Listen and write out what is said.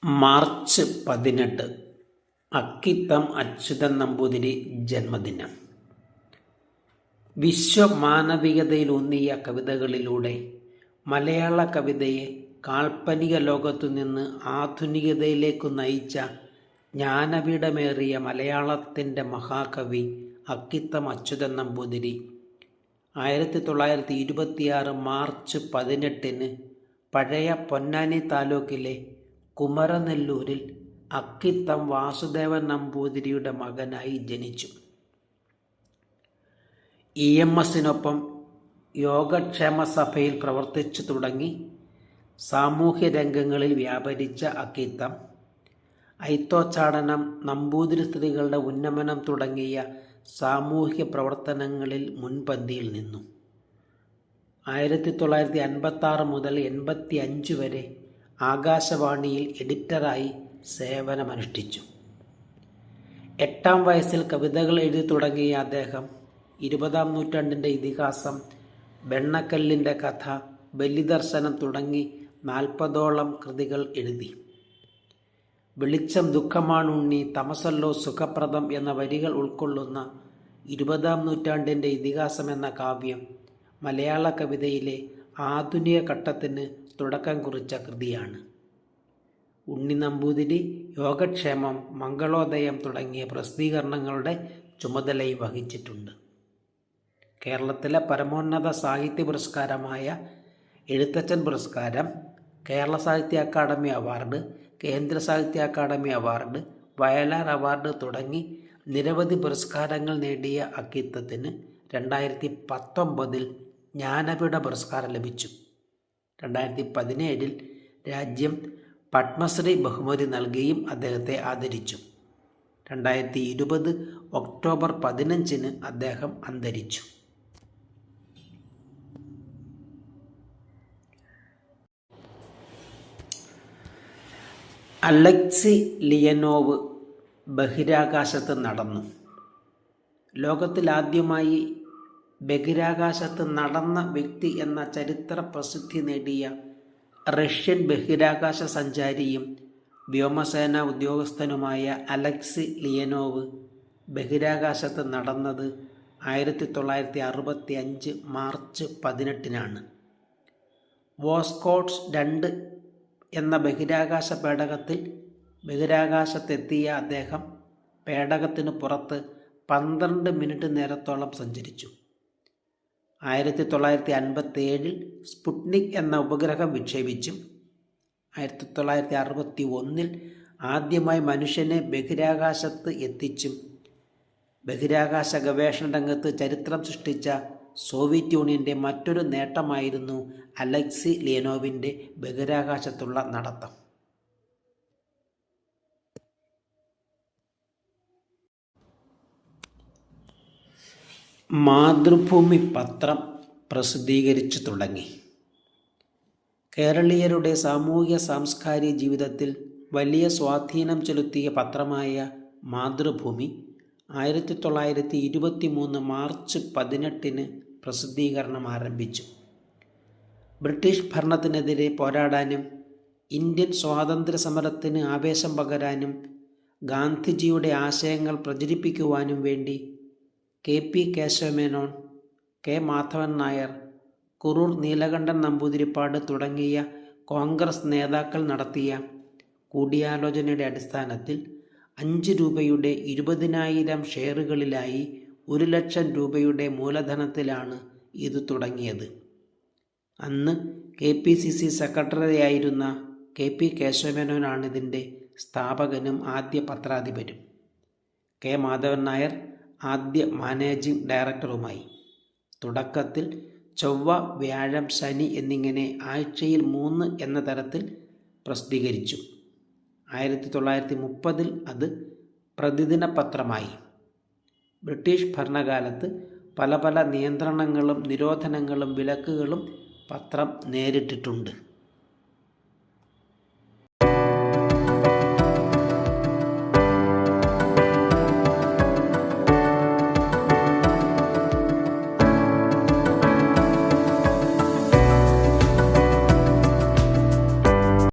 March 18 Akkitham Achuthan Namboothiri ജന്മദിനം. വിശ്വമാനവികതയിലൂന്നിയ കവിതകളിലൂടെ മലയാള കവിതയെ കാൽപ്പനിക ലോകത്തുനിന്ന് ആധുനികതയിലേക്കു നയിച്ച ജ്ഞാനപീഠമേറിയ മലയാളത്തിൻ്റെ മഹാകവി അക്കിത്തം അച്യുതൻ നമ്പൂതിരി 1926 മാർച്ച് 18 പഴയ പൊന്നാനി താലൂക്കിലെ കുമരനെല്ലൂരിൽ അക്കിത്തം വാസുദേവൻ നമ്പൂതിരിയുടെ മകനായി ജനിച്ചു. EMSനൊപ്പം യോഗക്ഷേമ സഭയിൽ പ്രവർത്തിച്ചു തുടങ്ങി സാമൂഹ്യ രംഗങ്ങളിൽ വ്യാപരിച്ച അക്കിത്തം അയിത്തോച്ചാടനം, നമ്പൂതിരി സ്ത്രീകളുടെ ഉന്നമനം തുടങ്ങിയ സാമൂഹ്യ പ്രവർത്തനങ്ങളിൽ മുൻപന്തിയിൽ നിന്നു. 1956 മുതൽ 85 വരെ ആകാശവാണിയിൽ എഡിറ്ററായി സേവനമനുഷ്ഠിച്ചു. 8-ാം വയസ്സിൽ കവിതകൾ എഴുതി തുടങ്ങിയ അദ്ദേഹം 20-ാം നൂറ്റാണ്ടിൻ്റെ ഇതിഹാസം, വെണ്ണക്കല്ലിൻ്റെ കഥ, ബലിദർശനം തുടങ്ങി 40ഓളം കൃതികൾ എഴുതി. വെളിച്ചം ദുഃഖമാണുണ്ണി, തമസല്ലോ സുഖപ്രദം എന്ന വരികൾ ഉൾക്കൊള്ളുന്ന 20-ാം നൂറ്റാണ്ടിൻ്റെ ഇതിഹാസം എന്ന കാവ്യം മലയാള കവിതയിലെ ആധുനിക ഘട്ടത്തിന് തുടക്കം കുറിച്ച കൃതിയാണ്. ഉണ്ണി നമ്പൂതിരി യോഗക്ഷേമം, മംഗളോദയം തുടങ്ങിയ പ്രസിദ്ധീകരണങ്ങളുടെ ചുമതലയും വഹിച്ചിട്ടുണ്ട്. കേരളത്തിലെ പരമോന്നത സാഹിത്യ പുരസ്കാരമായ എഴുത്തച്ഛൻ പുരസ്കാരം, കേരള സാഹിത്യ അക്കാദമി അവാർഡ്, കേന്ദ്ര സാഹിത്യ അക്കാദമി അവാർഡ്, വയലാർ അവാർഡ് തുടങ്ങി നിരവധി പുരസ്കാരങ്ങൾ നേടിയ അക്കിത്തത്തിന് 2019 ജ്ഞാനപീഠ പുരസ്കാരം ലഭിച്ചു. 2017 രാജ്യം പത്മശ്രീ ബഹുമതി നൽകിയും അദ്ദേഹത്തെ ആദരിച്ചു. 2020 ഒക്ടോബർ 15 അദ്ദേഹം അന്തരിച്ചു. അലക്സി ലിയനോവ് ബഹിരാകാശത്ത് നടന്നു. ലോകത്തിലാദ്യമായി ബഹിരാകാശത്ത് നടന്ന വ്യക്തി എന്ന ചരിത്ര പ്രസിദ്ധി നേടിയ റഷ്യൻ ബഹിരാകാശ സഞ്ചാരിയും വ്യോമസേന ഉദ്യോഗസ്ഥനുമായ അലക്സി ലിയനോവ് ബഹിരാകാശത്ത് നടന്നത് 1965 മാർച്ച് 18 വോസ്കോട്ട് 2 എന്ന ബഹിരാകാശ പേടകത്തിൽ ബഹിരാകാശത്തെത്തിയ അദ്ദേഹം പേടകത്തിന് പുറത്ത് 12 മിനിറ്റ് നേരത്തോളം സഞ്ചരിച്ചു. 1957 സ്പുട്നിക് എന്ന ഉപഗ്രഹം വിക്ഷേപിച്ചും 1961 ആദ്യമായി മനുഷ്യനെ ബഹിരാകാശത്ത് എത്തിച്ചും ബഹിരാകാശ ഗവേഷണ രംഗത്ത് ചരിത്രം സൃഷ്ടിച്ച സോവിയറ്റ് യൂണിയൻ്റെ മറ്റൊരു നേട്ടമായിരുന്നു അലക്സി ലിയനോവിൻ്റെ ബഹിരാകാശത്തുള്ള നടത്തം. മാതൃഭൂമി പത്രം പ്രസിദ്ധീകരിച്ചു തുടങ്ങി. കേരളീയരുടെ സാമൂഹ്യ സാംസ്കാരിക ജീവിതത്തിൽ വലിയ സ്വാധീനം ചെലുത്തിയ പത്രമായ മാതൃഭൂമി 1923 മാർച്ച് 18 പ്രസിദ്ധീകരണം ആരംഭിച്ചു. ബ്രിട്ടീഷ് ഭരണത്തിനെതിരെ പോരാടാനും ഇന്ത്യൻ സ്വാതന്ത്ര്യ സമരത്തിന് ആവേശം പകരാനും ഗാന്ധിജിയുടെ ആശയങ്ങൾ പ്രചരിപ്പിക്കുവാനും വേണ്ടി KP കേശവമേനോൻ, K മാധവൻ നായർ, കുറൂർ നീലകണ്ഠൻ നമ്പൂതിരിപ്പാട് തുടങ്ങിയ കോൺഗ്രസ് നേതാക്കൾ നടത്തിയ കൂടിയാലോചനയുടെ അടിസ്ഥാനത്തിൽ 5 രൂപയുടെ 20,000 ഷെയറുകളിലായി 1,00,000 രൂപയുടെ മൂലധനത്തിലാണ് ഇത് തുടങ്ങിയത്. അന്ന് KPCC സെക്രട്ടറിയായിരുന്ന KP കേശവമേനോനാണ് ഇതിൻ്റെ സ്ഥാപകനും ആദ്യ പത്രാധിപരും. K മാധവൻ നായർ ആദ്യ മാനേജിംഗ് ഡയറക്ടറുമായി. തുടക്കത്തിൽ ചൊവ്വ, വ്യാഴം, ശനി എന്നിങ്ങനെ ആഴ്ചയിൽ 3 എന്ന തരത്തിൽ പ്രസിദ്ധീകരിച്ചു. 1930 അത് പ്രതിദിന പത്രമായി. ബ്രിട്ടീഷ് ഭരണകാലത്ത് പല നിയന്ത്രണങ്ങളും നിരോധനങ്ങളും വിലക്കുകളും പത്രം നേരിട്ടിട്ടുണ്ട്.